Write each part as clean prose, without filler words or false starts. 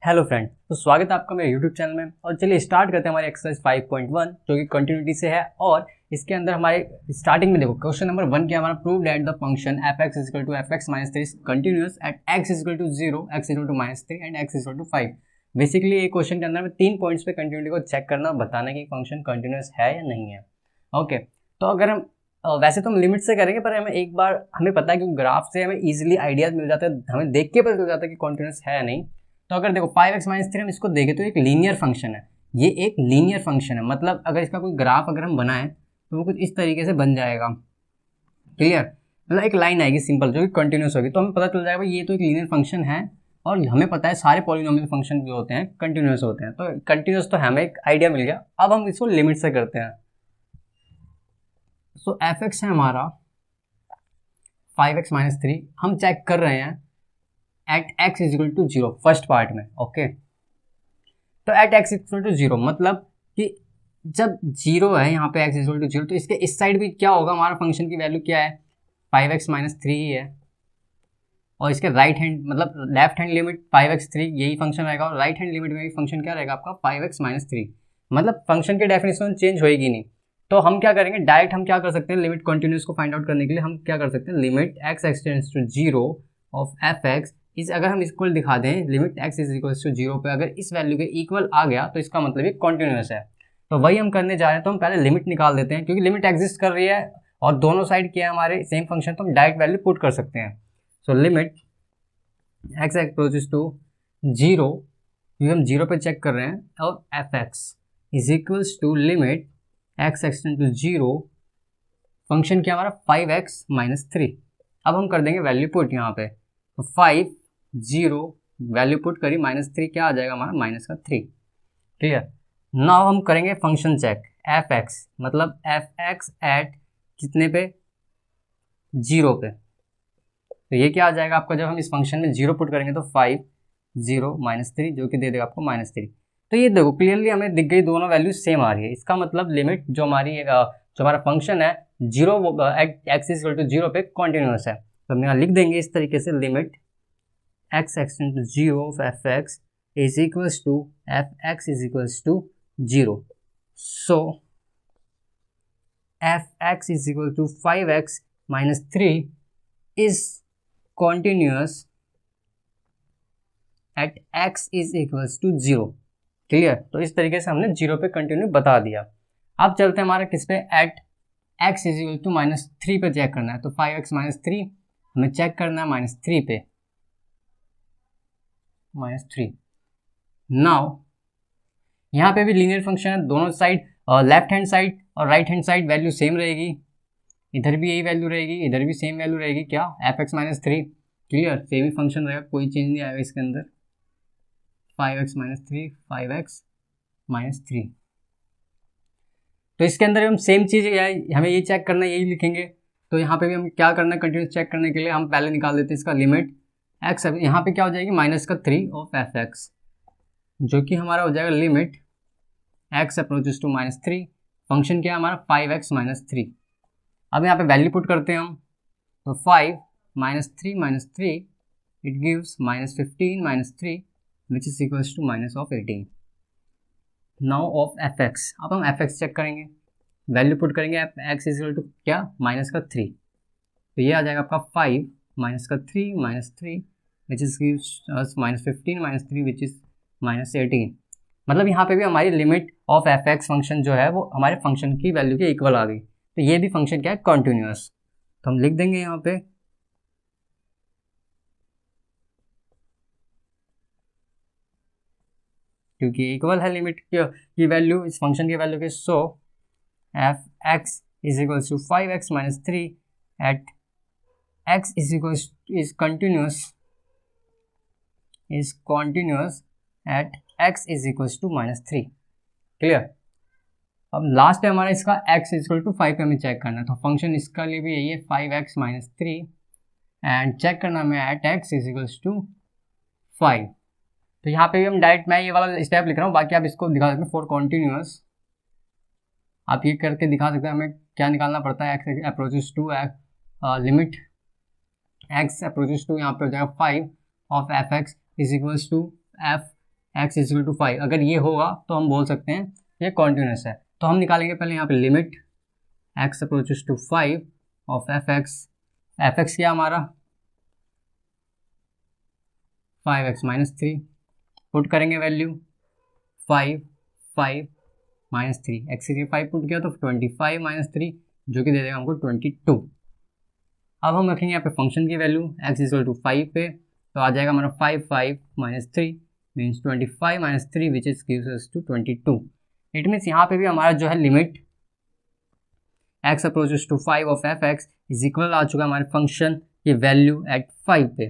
Hello friend, तो स्वागत है आपका मेरे यूट्यूब चैनल में। और चलिए स्टार्ट करते हैं हमारे एक्सरसाइज 5.1 जो कि कंटिन्यूटी से है। और इसके अंदर हमारे स्टार्टिंग में देखो क्वेश्चन नंबर 1 क्या हमारा, prove that the function f x is equal to F x minus 3 is continuous at x is equal to 0, x is equal to -3 and x is equal to 5। Basically ये question के अंदर में 3 points पे continuity को check करना और बताना कि फंक्शन कंटिन्यूअस है या नहीं है। ओके, तो अगर हम वैसे तो हम लिमिट से करेंगे, पर हमें एक बार हमें पता है कि ग्राफ से हमें इजीली आइडियाज मिल जाता है, हमें देख के पता चल जाता है कि कंटिन्यूअस है या नहीं। तो अगर देखो 5x माइनस 3 हम इसको देखें तो एक लीनियर फंक्शन है, ये एक लीनियर फंक्शन है। मतलब अगर इसका कोई ग्राफ अगर हम बनाएं तो वो कुछ इस तरीके से बन जाएगा। क्लियर, मतलब एक लाइन आएगी सिंपल जो कि कंटिन्यूस होगी, तो हमें पता चल जाएगा ये तो एक लीनियर फंक्शन है। और हमें पता है सारे पॉलिनोमियल फंक्शन जो होते हैं कंटिन्यूस होते हैं, तो कंटिन्यूस तो हमें एक आइडिया मिल गया। अब हम इसको लिमिट से करते हैं। सो एफ एक्स है हमारा 5x माइनस 3, हम चेक कर रहे हैं at x is equal to 0 first part में। ओके, तो एट एक्स इक्वल टू 0 मतलब कि जब 0 है यहाँ पे एक्स इक्वल टू 0, तो इसके इस साइड भी क्या होगा, हमारा फंक्शन की वैल्यू क्या है, 5x माइनस 3 ही है। और इसके राइट हैंड मतलब लेफ्ट हैंड लिमिट 5x3 यही फंक्शन रहेगा, और राइट हैंड लिमिट में भी फंक्शन क्या रहेगा आपका 5x माइनस 3। मतलब फंक्शन की डेफिनेशन चेंज होएगी नहीं। तो हम क्या करेंगे, डायरेक्ट हम क्या कर सकते हैं, लिमिट कंटिन्यूस को फाइंड आउट करने के लिए हम क्या कर सकते हैं, limit x extends to 0 of F x इस, अगर हम इक्वल दिखा दें limit x is equal to 0 पे, अगर इस वैल्यू के इक्वल आ गया तो इसका मतलब ये कंटिन्यूस है। तो वही हम करने जा रहे हैं। तो हम पहले लिमिट निकाल देते हैं, क्योंकि लिमिट एग्जिस्ट कर रही है और दोनों साइड क्या है हमारे सेम फंक्शन, तो हम डायरेक्ट वैल्यू पुट कर सकते हैं। So limit x approaches to 0, क्योंकि हम 0 पे चेक कर रहे हैं, और f x is equals to limit x extend to 0, function क्या हमारा 5x माइनस 3। अब हम कर देंगे वैल्यू पुट यहाँ पे, तो 5 0 वैल्यू पुट करी -3 क्या आ जाएगा हमारा -3। क्लियर, नाउ हम करेंगे फंक्शन चेक एफ एक्स, मतलब एफ एक्स एट कितने पे, 0 पे। तो ये क्या आ जाएगा आपका, जब हम इस फंक्शन में 0 पुट करेंगे तो 5 0 -3 जो कि दे देगा आपको -3। तो ये देखो क्लियरली हमें दिख गई दोनों वैल्यू सेम आ रही है। इसका मतलब लिमिट जो हमारा फंक्शन है 0 एक्स इज इक्वल टू 0 पे कंटिन्यूअस है। तो हम यहाँ लिख देंगे इस तरीके से, limit x extend to 0 of F x is equals to F x is equals to 0। So F x is equal to 5x minus 3 is continuous at x is equals to 0। Clear, तो इस तरीके से हमने 0 पे continue बता दिया। अब चलते हैं हमारे किस पे, at x is equal to -3 पे चेक करना है। तो 5x माइनस 3 हमें चेक करना है -3 पे, -3। नाउ यहाँ पे भी लीनियर फंक्शन है, दोनों साइड लेफ्ट हैंड साइड और right hand side value same रहेगी, इधर भी यही वैल्यू रहेगी, इधर भी सेम वैल्यू रहेगी, क्या F x minus 3। Clear, same ही फंक्शन रहेगा, कोई चेंज नहीं आएगा इसके अंदर। 5x माइनस 3 5x माइनस 3, तो इसके अंदर हम सेम चीज़ हमें ये चेक करना है, यही लिखेंगे। तो यहाँ पे भी हम क्या करना है, कंटिन्यूस चेक करने के लिए हम पहले निकाल देते हैं इसका लिमिट एक्स, यहाँ पे क्या हो जाएगी -3 ऑफ एफ एक्स, जो कि हमारा हो जाएगा limit x approaches to -3, function क्या है हमारा 5x माइनस 3। अब यहाँ पे वैल्यू पुट करते हैं हम, तो 5 -3 -3 it gives -15 -3 which is equals to -18 now of F x. अब हम एफ एक्स चेक करेंगे, वैल्यू पुट करेंगे, एक्स इज इक्वल टू क्या -3, तो ये आ जाएगा आपका 5 -3 which is gives -15 -3 which is -18। मतलब यहाँ पे भी हमारी limit of F x function जो है वो हमारे फंक्शन की वैल्यू के इक्वल आ गई। तो ये भी फंक्शन क्या है, कंटिन्यूअस। तो हम लिख देंगे यहाँ पे क्योंकि इक्वल है लिमिट की वैल्यू इस फंक्शन की वैल्यू के, so F x is equals to 5x minus 3 at x is equals is continuous at x is equals to -3। Clear, अब लास्ट है हमारा इसका x इक्वल टू 5 पे हमें चेक करना है। तो फंक्शन इसका लिए भी यही है 5x माइनस 3 एंड चेक करना हमें at x is equals to 5। तो यहाँ पे भी हम डायरेक्ट, मैं ये वाला स्टेप लिख रहा हूँ, बाकी आप इसको दिखा सकते हैं फॉर कॉन्टिन्यूअस, आप ये करके दिखा सकते हैं हमें क्या निकालना पड़ता है। x approaches to limit x approaches to यहाँ पे हो जाएगा 5 of F x is equals to f x is equal to 5, अगर ये होगा तो हम बोल सकते हैं ये कॉन्टिन्यूस है। तो हम निकालेंगे पहले यहाँ पे limit x approaches to 5 of F x क्या हमारा 5x माइनस 3, पुट करेंगे वैल्यू 5 5 माइनस 3, एक्स की 5 पुट किया तो 25 माइनस 3 जो कि दे देगा हमको 22। अब हम रखेंगे यहाँ पे फंक्शन की वैल्यू x इक्वल टू 5 पे, तो आ जाएगा हमारा 5 minus 3 means 25 minus 3 which is gives us to 22। It means यहाँ पे भी हमारा जो है limit x approaches to 5 of F x is equal आ चुका है हमारे फंक्शन की वैल्यू एट 5 पे।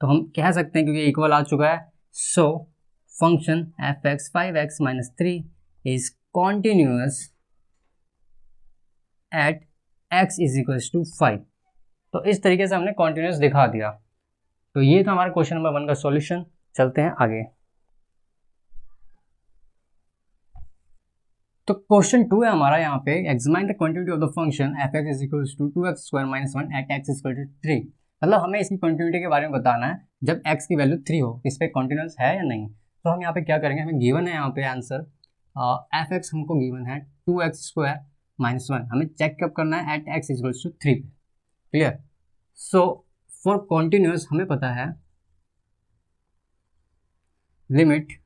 तो हम कह सकते हैं क्योंकि इक्वल आ चुका है, so function f x 5x minus 3 is continuous at x is equal to 5। तो इस तरीके से हमने कॉन्टिन्यूअस दिखा दिया। तो ये था हमारा क्वेश्चन नंबर 1 का सॉल्यूशन। चलते हैं आगे। तो क्वेश्चन 2 है हमारा यहाँ पे, examine the continuity of the function f x is equal to 2x square minus 1 at x equal to 3। मतलब हमें इसकी कंटिन्यूटी के बारे में बताना है जब x की वैल्यू 3 हो, इस पर कॉन्टिन्यूस है या नहीं। तो हम यहाँ पे क्या करेंगे, हमें गिवन है यहाँ पे आंसर एफ एक्स हमको गिवन है 2x स्क्वायर माइनस 1, हमें चेक कब करना है एट x इक्वल टू 3 पे। क्लियर। सो फॉर कॉन्टिन्यूस हमें पता है लिमिट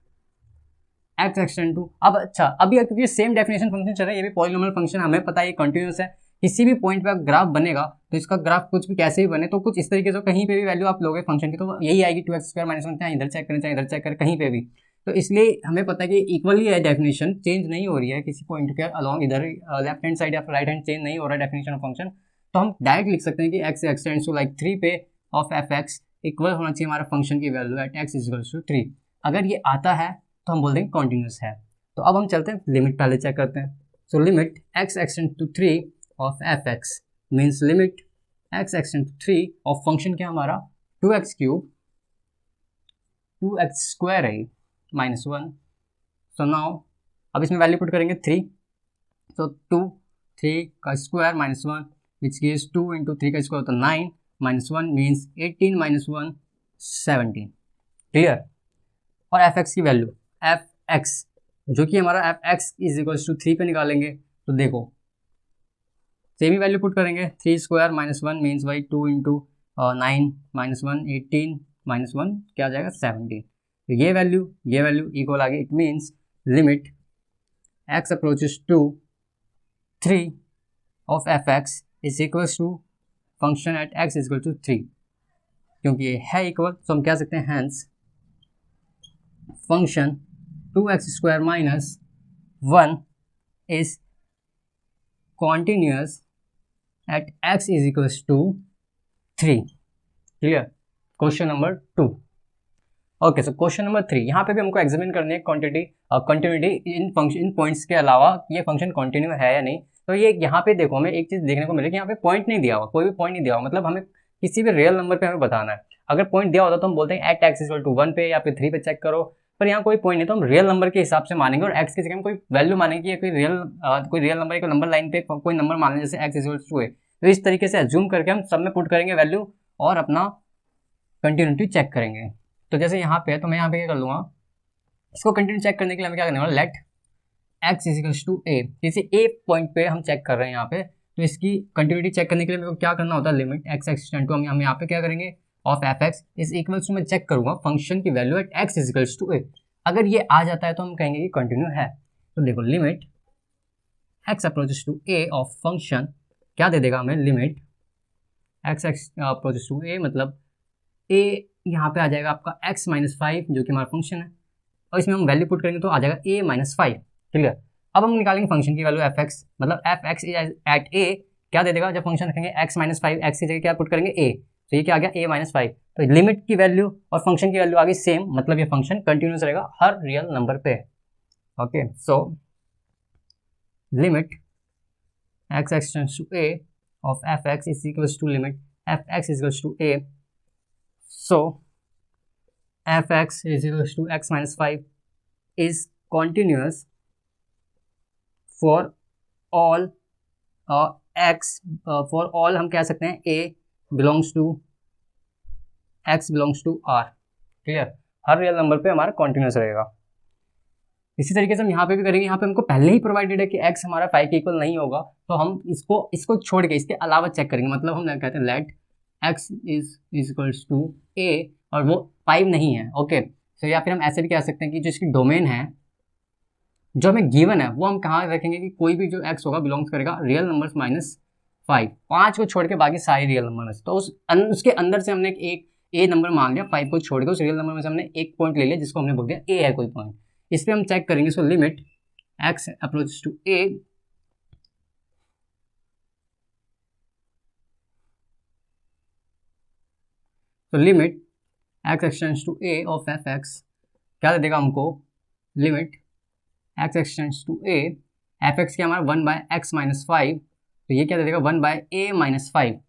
x एक्सटेंड टू, अब अच्छा अभी क्योंकि सेम डेफिनेशन फंक्शन चल रहा है, ये भी पॉलिनोमियल फंक्शन, हमें पता है ये कंटिन्यूस है। किसी भी पॉइंट पे ग्राफ बनेगा तो इसका ग्राफ कुछ भी कैसे भी बने तो कुछ इस तरीके से, कहीं पे भी वैल्यू आप लोगे फंक्शन की तो यही आएगी 2x स्क्वायर माइनस 1, चाहे इधर चेक करें चाहे इधर चेक करें कहीं पे भी। तो इसलिए हमें पता है कि इक्वली है, डेफिनेशन चेंज नहीं हो रही है किसी पॉइंट के अलॉन्ग, इधर लेफ्ट हैंड साइड या राइट हैंड चेंज नहीं हो रहा है डेफिनेशन ऑफ फंक्शन। तो हम डायरेक्ट लिख सकते हैं कि x एक्सटेंड्स टू लाइक 3 पे ऑफ एफ एक्स इक्वल होना चाहिए हमारा फंक्शन की value at x equal to 3। अगर ये आता है तो हम बोल देंगे कॉन्टिन्यूस है। तो अब हम चलते हैं लिमिट पहले चेक करते हैं। So limit x extend to 3 of F x means limit x extend to 3 of function क्या हमारा 2x क्यूब 2x स्क्वायर है माइनस 1। सो नाउ अब इसमें वैल्यू पुट करेंगे 3, सो 2 3 का square minus 1 which gives 2 into 3 का स्क्वायर तो 9 माइनस 1 मीन्स 18 माइनस 1 17। क्लियर। और एफ एक्स की वैल्यू एफ एक्स जो कि हमारा f x is equal to 3 पे निकालेंगे तो देखो सेम ही वैल्यू पुट करेंगे 3 square minus 1 means by 2 into 9 minus 1 18 minus 1 क्या आ जाएगा 17। तो ये वैल्यू इक्वल आ गई। It means limit x approaches to 3 of F x is equal to function at x is equal to 3। क्योंकि ये है इक्वल तो हम कह सकते हैं hence function 2x square minus 1 is continuous at x is equal to 3। Clear. Question number 2। Okay, so question number 3 यहाँ पे भी हमको एग्जामिन करनी है continuity in function in points के अलावा ये फंक्शन कंटिन्यू है या नहीं। तो ये यहाँ पे देखो हमें एक चीज़ देखने को मिलेगी, यहाँ पे पॉइंट नहीं दिया हुआ, कोई भी पॉइंट नहीं दिया हुआ, मतलब हमें किसी भी रियल नंबर पे हमें बताना है। अगर पॉइंट दिया होता तो हम बोलते हैं एट एक्स इक्वल टू 1 पे या फिर 3 पे चेक करो, पर यहाँ कोई पॉइंट नहीं तो हम रियल नंबर के हिसाब से मानेंगे और x की जगह में कोई वैल्यू मानेंगे या कोई रियल नंबर एक नंबर लाइन पे कोई नंबर मान लें जैसे x इक्वल टू है। तो इस तरीके से एज्यूम करके हम सब में पुट करेंगे वैल्यू और अपना कंटिन्यूटी चेक करेंगे। तो जैसे यहाँ पे है तो मैं यहाँ पे क्या कर लूँगा, इसको कंटिन्यू चेक करने के लिए हमें क्या करने वाला, let x is equal to a, किसी a पॉइंट पे हम चेक कर रहे हैं यहाँ पे, तो इसकी कंटिन्यूटी चेक करने के लिए मेरे को क्या करना होता है, लिमिट x एक्सटेंड टू हम यहाँ पे क्या करेंगे of F x is equals to मैं चेक करूंगा फंक्शन की value at x is equals to a। अगर ये आ जाता है तो हम कहेंगे कि कंटिन्यू है। तो देखो limit x approaches to a of function क्या दे देगा हमें, limit x approaches to a मतलब a यहाँ पे आ जाएगा आपका x माइनस 5 जो कि हमारा फंक्शन है, और इसमें हम वैल्यू पुट करेंगे तो आ जाएगा a माइनस 5। क्लियर। अब हम निकालेंगे फंक्शन की वैल्यू एफ एक्स, मतलब एफ एक्स एट a क्या दे देगा, जब फंक्शन रखेंगे x माइनस 5 x की जगह क्या पुट करेंगे a, तो ये क्या आ गया a माइनस 5। तो लिमिट की वैल्यू और फंक्शन की वैल्यू आ गई सेम, मतलब ये फंक्शन कंटिन्यूस रहेगा हर रियल नंबर पे। Okay, so limit x extends to a of F x is equals to limit f x is equals to a, so F x is equals to x minus 5 is continuous for all x, for all हम कह सकते हैं a belongs to x belongs to r। Clear. हर real number पे हमारा continuous रहेगा। इसी तरीके से हम यहाँ पे भी करेंगे। यहाँ पे हमको पहले ही प्रोवाइडेड है कि x हमारा 5 के इक्वल नहीं होगा, तो हम इसको छोड़ के इसके अलावा चेक करेंगे। मतलब हम कहते हैं let x is equals to a और वो 5 नहीं है। ओके, तो या फिर हम ऐसे भी कह सकते हैं कि जो इसकी डोमेन है, जो हमें गिवन है, वो हम कहाँ रखेंगे कि कोई भी जो x होगा बिलोंग्स करेगा रियल नंबर्स माइनस 5, 5 को छोड़ के बाकी सारे रियल नंबर। तो उसके अंदर से हमने एक ए नंबर मान लिया, 5 को छोड़ के उस रियल नंबर में से हमने एक पॉइंट ले लिया जिसको हमने बोल दिया ए है कोई पॉइंट। इस पर हम चेक करेंगे। So limit x approach to a, तो limit x extends to a of f(x) क्या दे देगा हमको, limit x extends to a, f(x) क्या हमारा 1/x माइनस 5, तो ये क्या दे देगा 1/a माइनस 5।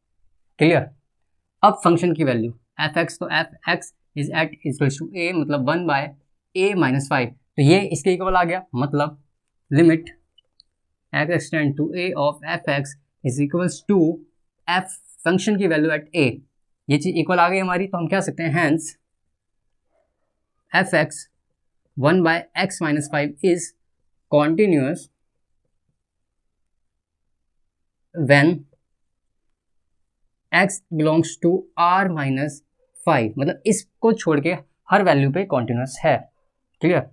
क्लियर। अब फंक्शन की वैल्यू f(x), तो f(x) is at equals to a, मतलब 1/a माइनस 5, तो ये इसके इक्वल आ गया। मतलब limit x extend to a of f(x) is equals to f function की वैल्यू एट a, ये चीज इक्वल आ गई हमारी। तो हम क्या सकते हैं, hence f(x) 1/x minus 5 is continuous when x belongs to r minus 5, मतलब इसको छोड़ के हर वैल्यू पे कॉन्टिन्यूअस है। क्लियर।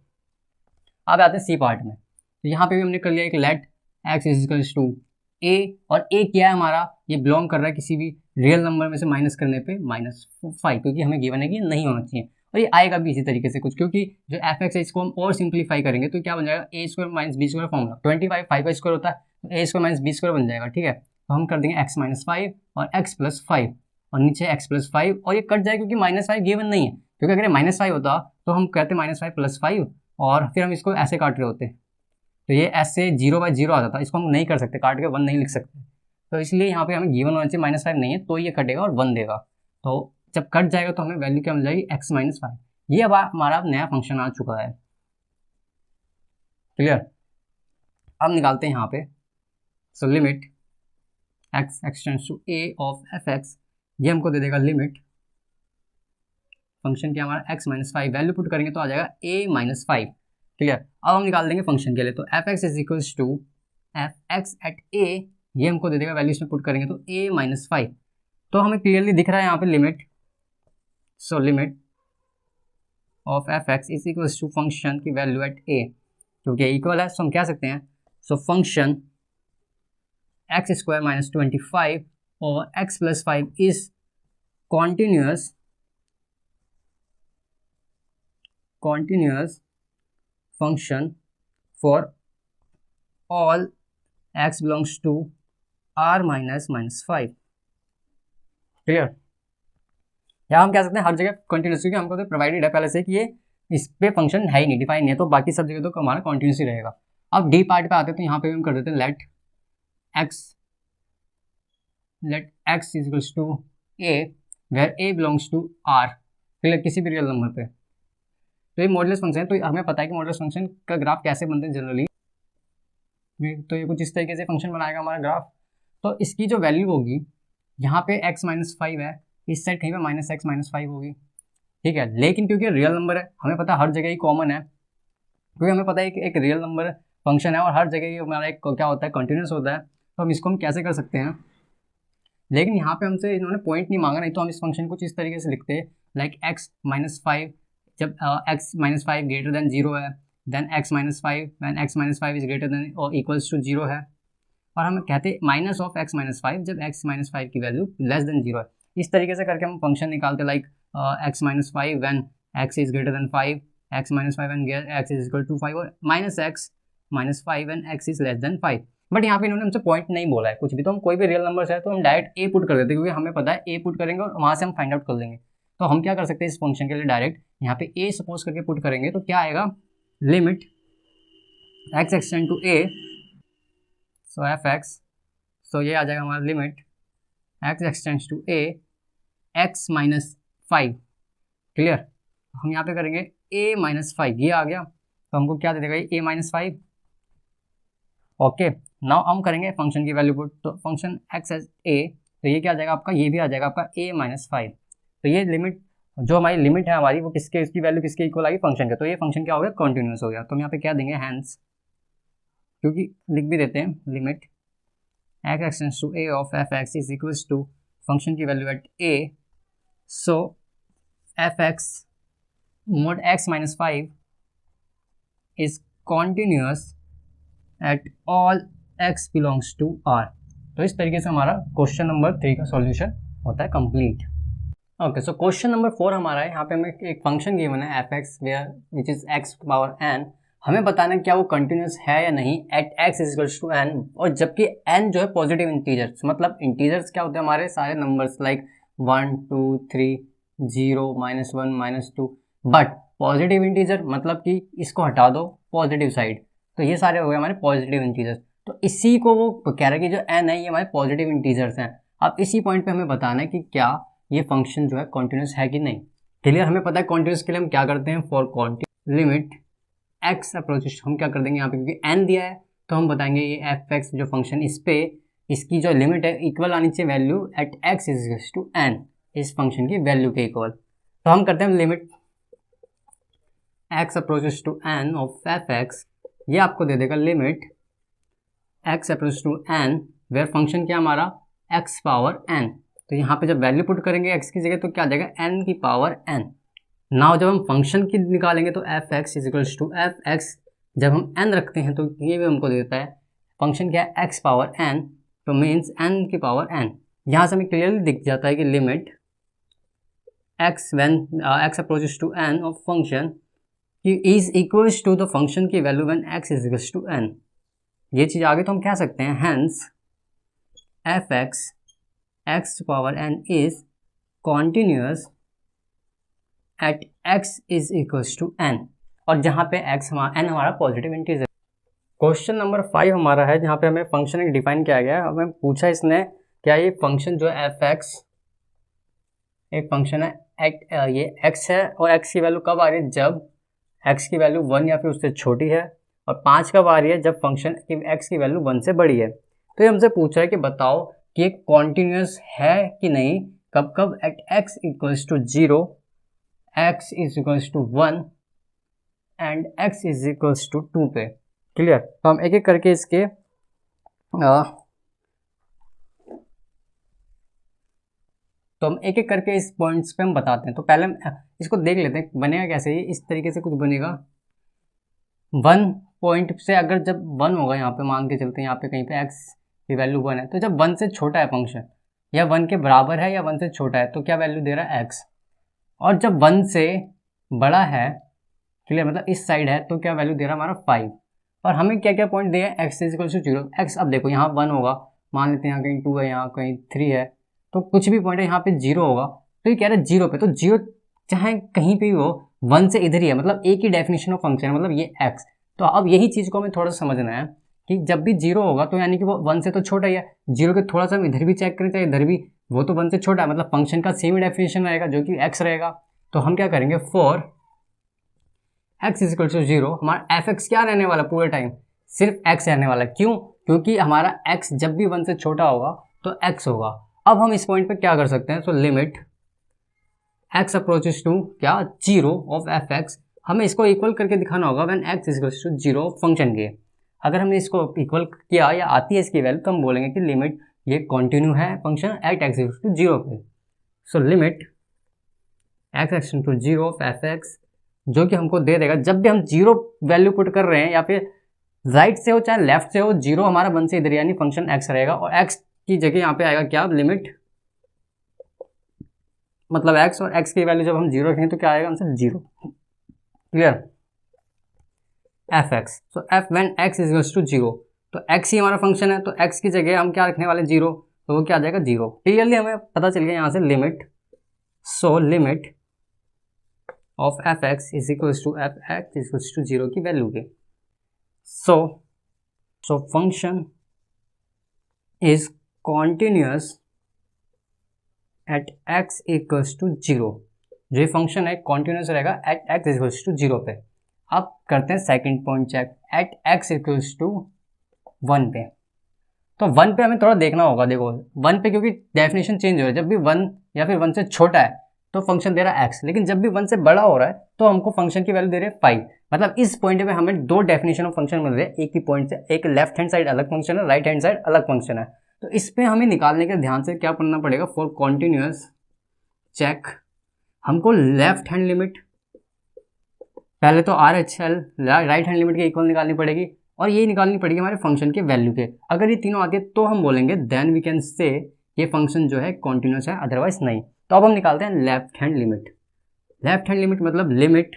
अब आते हैं सी पार्ट में। तो यहाँ पे भी हमने कर लिया एक let x is equals to a, और a क्या है हमारा, ये बिलोंग कर रहा है किसी भी रियल नंबर में से माइनस करने पे -5, क्योंकि हमें गिवन है कि नहीं होना चाहिए, और ये आएगा भी इसी तरीके से कुछ, क्योंकि जो f(x) है इसको हम और सिंप्लीफाई करेंगे तो क्या बन जाएगा, a square minus b square formula 25, 5 का स्क्वायर होता है तो a square minus b square बन जाएगा। ठीक है, तो हम कर देंगे x माइनस 5 और x प्लस 5 और नीचे x प्लस 5, और ये कट जाए क्योंकि -5 गिवन नहीं है, क्योंकि अगर -5 होता तो हम कहते -5 प्लस 5 और फिर हम इसको ऐसे काट रहे होते, तो ये ऐसे 0/0 आ जाता। इसको हम नहीं कर सकते, काट के 1 नहीं लिख सकते, तो इसलिए यहाँ पे हमें गिवन होना चाहिए -5 नहीं है, तो ये कटेगा और 1 देगा। तो जब कट जाएगा तो हमें वैल्यू क्या मिल जाएगी, x माइनस 5। ये अब हमारा नया फंक्शन आ चुका है। क्लियर। अब निकालते हैं यहाँ पे। So limit x extends to a of f(x), ये हमको दे देगा लिमिट फंक्शन क्या हमारा x माइनस 5, वैल्यू पुट करेंगे तो आ जाएगा a माइनस 5। क्लियर। अब हम निकाल देंगे फंक्शन के लिए, तो f(x) is equals to f(x) at a, ये हमको दे देगा, वैल्यू इसमें पुट करेंगे तो a माइनस 5। तो हमें क्लियरली दिख रहा है यहाँ पे limit, so limit of f(x) is equals to function की वैल्यू एट a, क्योंकि इक्वल है तो हम क्या सकते हैं, so function x square minus 25 और x plus 5 is continuous function for all x belongs to r minus -5। Clear. यहाँ हम कह सकते हैं हर जगह कंटिन्यूस, क्योंकि हमको तो प्रोवाइडेड है पहले से कि ये इस पे फंक्शन है ही नहीं, डिफाइन नहीं है, तो बाकी सब जगह तो हमारा कंटिन्यूस ही रहेगा। अब डी पार्ट पे आते हैं, तो यहाँ पे हम कर देते हैं let x is equals to a where a belongs to r। Clear, किसी भी रियल नंबर पे। तो ये मॉडुलस फंक्शन है, तो हमें पता है कि मॉडुलस फंक्शन का ग्राफ कैसे बनते हैं जनरली, तो ये कुछ इस तरीके से फंक्शन बनाएगा हमारा ग्राफ। तो इसकी जो वैल्यू होगी, यहाँ पे x माइनस 5 है, इस साइड कहीं पे -x माइनस 5 होगी। ठीक है, लेकिन क्योंकि रियल नंबर है, हमें पता है हर जगह ही कॉमन है, क्योंकि हमें पता है कि एक रियल नंबर फंक्शन है और हर जगह ही हमारा एक क्या होता है, कंटिन्यूस होता है, तो हम इसको हम कैसे कर सकते हैं। लेकिन यहाँ पे हमसे इन्होंने पॉइंट नहीं मांगा, नहीं तो हम इस फंक्शन को इस तरीके से लिखते हैं लाइक x माइनस 5, जब x माइनस 5 ग्रेटर देन 0 है, then x minus 5 when x minus 5 is greater than और इक्वल्स टू 0 है, और हम कहते हैं माइनस ऑफ x माइनस 5 जब x माइनस 5 की वैल्यू लेस देन 0 है। इस तरीके से करके हम फंक्शन निकालते like x minus 5 when x is greater than 5, x minus 5 when x is equal to 5, और minus x minus 5 when x is less than 5। But यहाँ पे इन्होंने हमसे पॉइंट नहीं बोला है कुछ भी, तो हम कोई भी रियल नंबर है तो हम डायरेक्ट a पुट कर देते हैं, क्योंकि हमें पता है a पुट करेंगे और वहाँ से हम फाइंड आउट कर लेंगे। तो हम क्या कर सकते हैं इस फंक्शन के लिए, डायरेक्ट यहाँ पे a सपोज करके पुट करेंगे तो क्या आएगा, limit x extend to a, so f(x), so ये आ जाएगा हमारा limit x extends to a x minus 5। Clear. हम यहाँ पे करेंगे a माइनस 5, ये आ गया, तो हमको क्या दे देगा ये a माइनस 5। ओके, नाउ हम करेंगे फंक्शन की वैल्यू पुट, तो फंक्शन x एज a, तो ये क्या आ जाएगा आपका, ये भी आ जाएगा आपका a माइनस 5। तो ये लिमिट जो हमारी लिमिट है हमारी वो किसके, इसकी वैल्यू किसके इक्वल आएगी, फंक्शन के। तो ये फंक्शन क्या हो गया, कॉन्टिन्यूस हो गया। तो हम यहाँ पे क्या देंगे, हैंस, क्योंकि लिख भी देते हैं limit x extends to A of F x is equals to function की value at A, so F X mod x minus 5 is continuous at all x belongs to R। तो इस तरीके से हमारा क्वेश्चन नंबर 3 का solution होता है complete. Okay, so question number 4 हमारा है, यहाँ पे हमें एक फंक्शन गिवन है F X where which is X power N. हमें बताना है क्या वो कंटिन्यूस है या नहीं at x is equals to N, और जबकि एन जो है पॉजिटिव इंटीजर्स, मतलब इंटीजर्स क्या होते हैं हमारे सारे numbers like 1 2 3 0 -1 -2, but positive integer मतलब कि इसको हटा दो पॉजिटिव साइड, तो ये सारे हो गए हमारे पॉजिटिव इंटीजर्स। तो इसी को वो कह रहा है कि जो एन है ये हमारे पॉजिटिव इंटीजर्स हैं। अब इसी पॉइंट पे हमें बताना है कि क्या ये फंक्शन जो है कॉन्टिन्यूस है कि नहीं। क्लियर, हमें पता है कॉन्टिन्यूस के लिए हम क्या करते हैं, for continuous limit x approaches हम क्या कर देंगे यहाँ पे, क्योंकि एन दिया है तो हम बताएंगे ये एफ एक्स जो फंक्शन इस पे इसकी जो लिमिट है इक्वल आनी चाहिए value at x is equal to N, इस फंक्शन की वैल्यू के इक्वल। तो हम करते हैं limit x approaches to N of F X, ये आपको दे देगा limit x approaches to N where function क्या हमारा एक्स पावर एन। तो यहाँ पे जब वैल्यू पुट करेंगे x की जगह तो क्या आ जाएगा n की पावर n। नाउ जब हम फंक्शन की निकालेंगे तो F x is equals to F X, जब हम n रखते हैं तो ये भी हमको देता है फंक्शन क्या है x पावर n, तो मीन्स n की पावर n। यहाँ से हमें क्लियरली दिख जाता है कि limit x when x approaches to n of function is equals to the function की value when x is equals to n। ये चीज़ आगे तो हम कह सकते हैं hence F X x to power n is continuous at x is equals to n, और जहाँ पे x n हमारा पॉजिटिव इंटीजर। क्वेश्चन नंबर 5 हमारा है जहाँ पे हमें फंक्शन एक डिफाइन किया गया है। हमें पूछा इसने क्या ये फंक्शन जो है एफ एक्स एक फंक्शन है एट ये x है, और x की वैल्यू कब आ रही है, जब x की वैल्यू 1 या फिर उससे छोटी है, और 5 कब आ रही है, जब फंक्शन x की वैल्यू 1 से बड़ी है। तो ये हमसे पूछा है कि बताओ कि एक कॉन्टिन्यूस है कि नहीं, कब कब at x equals to 0, x is equals to 1 and x is equals to 2 पे। क्लियर, तो हम एक एक करके इसके इस पॉइंट्स पे हम बताते हैं। तो पहले हम इसको देख लेते हैं बनेगा कैसे। ये इस तरीके से कुछ बनेगा, 1 पॉइंट से अगर जब 1 होगा, यहाँ पे मान के चलते हैं यहाँ पे कहीं पे x की वैल्यू 1 है, तो जब 1 से छोटा है फंक्शन या 1 के बराबर है या 1 से छोटा है तो क्या वैल्यू दे रहा है x, और जब 1 से बड़ा है, क्लियर, मतलब इस साइड है, तो क्या वैल्यू दे रहा है हमारा 5। और हमें क्या क्या पॉइंट दिया है, x is equal to 0 x। अब देखो यहाँ 1 होगा, मान लेते हैं यहाँ कहीं 2 है, यहाँ कहीं 3 है, तो कुछ भी पॉइंट है यहाँ पे 0 होगा, तो ये कह रहा है 0 पे, तो 0 चाहे कहीं पे भी हो 1 से इधर ही है, मतलब एक ही डेफिनेशन ऑफ फंक्शन है, मतलब ये x। तो अब यही चीज़ को हमें थोड़ा सा समझना है कि जब भी 0 होगा तो यानी कि वो 1 से तो छोटा ही है। 0 के थोड़ा सा हम इधर भी चेक करें चाहे इधर भी, वो तो 1 से छोटा है, मतलब फंक्शन का सेम ही डेफिनेशन रहेगा जो कि x रहेगा। तो हम क्या करेंगे, for x is equal to 0 हमारा एफ एक्स क्या रहने वाला पूरे टाइम, सिर्फ x रहने वाला। क्यों, क्योंकि हमारा x जब भी 1 से छोटा होगा तो x होगा। अब हम इस पॉइंट पे क्या कर सकते हैं, तो लिमिट x अप्रोचेस टू क्या 0 ऑफ एफ एक्स, हमें इसको इक्वल करके दिखाना होगा when x is equal to 0 function के। अगर हमने इसको इक्वल किया या आती है इसकी वैल्यू, तो हम बोलेंगे कि लिमिट ये कंटिन्यू है function at x equal to 0 पे। So limit x action to 0 of F x, जो कि हमको दे देगा जब भी हम 0 वैल्यू पुट कर रहे हैं, या फिर राइट से हो चाहे लेफ्ट से हो, 0 हमारा 1 से इधर, यानी फंक्शन x रहेगा, और x की जगह यहाँ पे आएगा क्या, लिमिट मतलब x, और x की वैल्यू जब हम 0 रखेंगे तो क्या आएगा answer 0। Clear, F X, so F when x is equal to 0, तो x ही हमारा फंक्शन है, तो x की जगह हम क्या रखने वाले 0, तो वो क्या आ जाएगा 0। क्लियरली हमें पता चल गया यहाँ से limit, so limit of F x is equal to F x is equal to 0 की वैल्यू के। So function is continuous at x equals to 0, जो ये फंक्शन है कॉन्टिन्यूस रहेगा एट x इक्वल्स टू 0 पे। अब करते हैं second point check, at x equals to 1 पे। तो 1 पे हमें थोड़ा देखना होगा, देखो 1 पे क्योंकि डेफिनेशन चेंज हो रहा है, जब भी 1 या फिर 1 से छोटा है तो फंक्शन दे रहा है एक्स, लेकिन जब भी 1 से बड़ा हो रहा है तो हमको फंक्शन की वैल्यू दे रहे हैं 5। मतलब इस पॉइंट पे हमें दो डेफिनेशन ऑफ फंक्शन मिल रहे हैं एक ही पॉइंट से, एक लेफ्ट हैंड साइड अलग फंक्शन है, राइट हैंड साइड अलग फंक्शन है। तो इस पे हमें निकालने के ध्यान से क्या पढ़ना पड़ेगा, फॉर कॉन्टिन्यूअस चेक हमको लेफ्ट हैंड लिमिट पहले तो R H L right hand limit के इक्वल निकालनी पड़ेगी, और ये निकालनी पड़ेगी हमारे फंक्शन के वैल्यू के। अगर ये तीनों आती है तो हम बोलेंगे देन वी कैन से ये फंक्शन जो है कॉन्टिन्यूअस है, अदरवाइज नहीं। तो अब हम निकालते हैं left hand limit. Left hand limit मतलब limit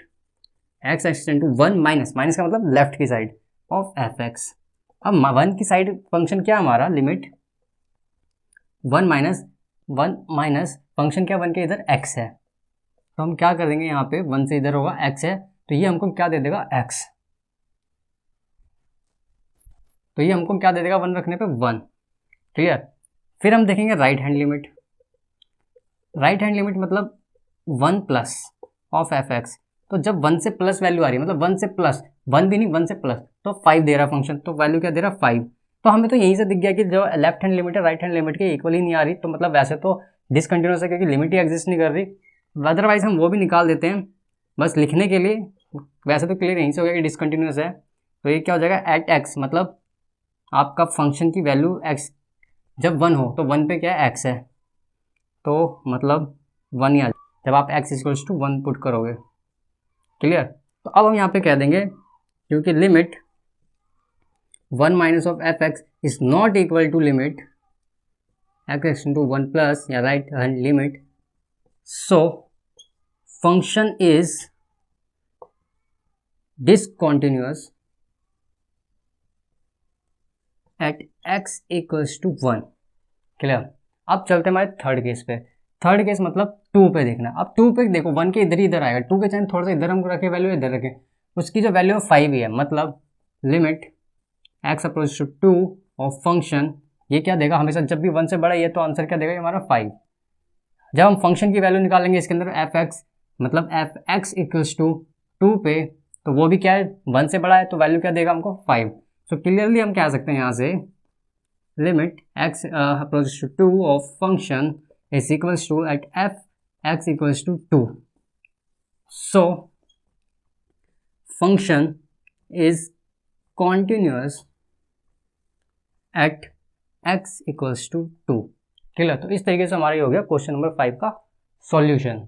x extend to 1 minus, minus का मतलब लेफ्ट की साइड ऑफ एफ एक्स। अब 1 की साइड फंक्शन क्या हमारा, लिमिट 1 माइनस फंक्शन क्या 1 के इधर x है, तो हम क्या कर देंगे यहाँ पे 1 से इधर होगा x है, तो ये हमको क्या दे देगा x, तो ये हमको क्या दे देगा 1 रखने पे 1। क्लियर। फिर हम देखेंगे right hand limit. Right hand limit मतलब 1 प्लस ऑफ एफ एक्स, तो जब 1 से प्लस वैल्यू आ रही है, मतलब 1 से प्लस, 1 भी नहीं 1 से प्लस, तो 5 दे रहा फंक्शन, तो वैल्यू क्या दे रहा 5। तो हमें तो यहीं से दिख गया कि जो लेफ्ट हैंड लिमिट है राइट हैंड लिमिट के इक्वल ही नहीं आ रही, तो मतलब वैसे तो डिसकंटिन्यूस है क्योंकि लिमिट ही एग्जिस्ट नहीं कर रही। अदरवाइज हम वो भी निकाल देते हैं बस लिखने के लिए, वैसे तो क्लियर यहीं से हो गया कि डिसकंटिन्यूस है। तो ये क्या हो जाएगा एट एक्स, मतलब आपका फंक्शन की वैल्यू एक्स जब 1 हो तो 1 पे क्या है एक्स है, तो मतलब 1 ही आ जाए जब आप एक्स इक्वल्स टू 1 पुट करोगे। क्लियर। तो अब हम यहाँ पे कह देंगे क्योंकि limit 1 minus of F x is not equal to limit x extend to 1 plus या right hand limit, so function is discontinuous at x equals to 1। Clear. अब चलते हैं हमारे थर्ड केस पे। थर्ड केस मतलब 2 पे देखना। अब 2 पे देखो 1 के इधर ही इधर आएगा, 2 के चाहे थोड़ा सा इधर हम रखें वैल्यू इधर रखें, उसकी जो वैल्यू है 5 ही है, मतलब limit x approach to 2 of function, ये क्या देगा हमेशा जब भी 1 से बड़ा ये, तो आंसर क्या देगा ये हमारा 5। जब हम फंक्शन की वैल्यू निकालेंगे इसके अंदर एफ एक्स, मतलब एफ एक्स इक्वल्स टू 2 पे, तो वो भी क्या है 1 से बड़ा है, तो वैल्यू क्या देगा हमको 5। तो क्लियरली हम कह सकते हैं यहाँ से limit x approach to 2 of function is equals to at F X equals to 2, so function is continuous at x equals to 2। Clear. तो इस तरीके से हमारा ये हो गया क्वेश्चन नंबर 5 का सॉल्यूशन।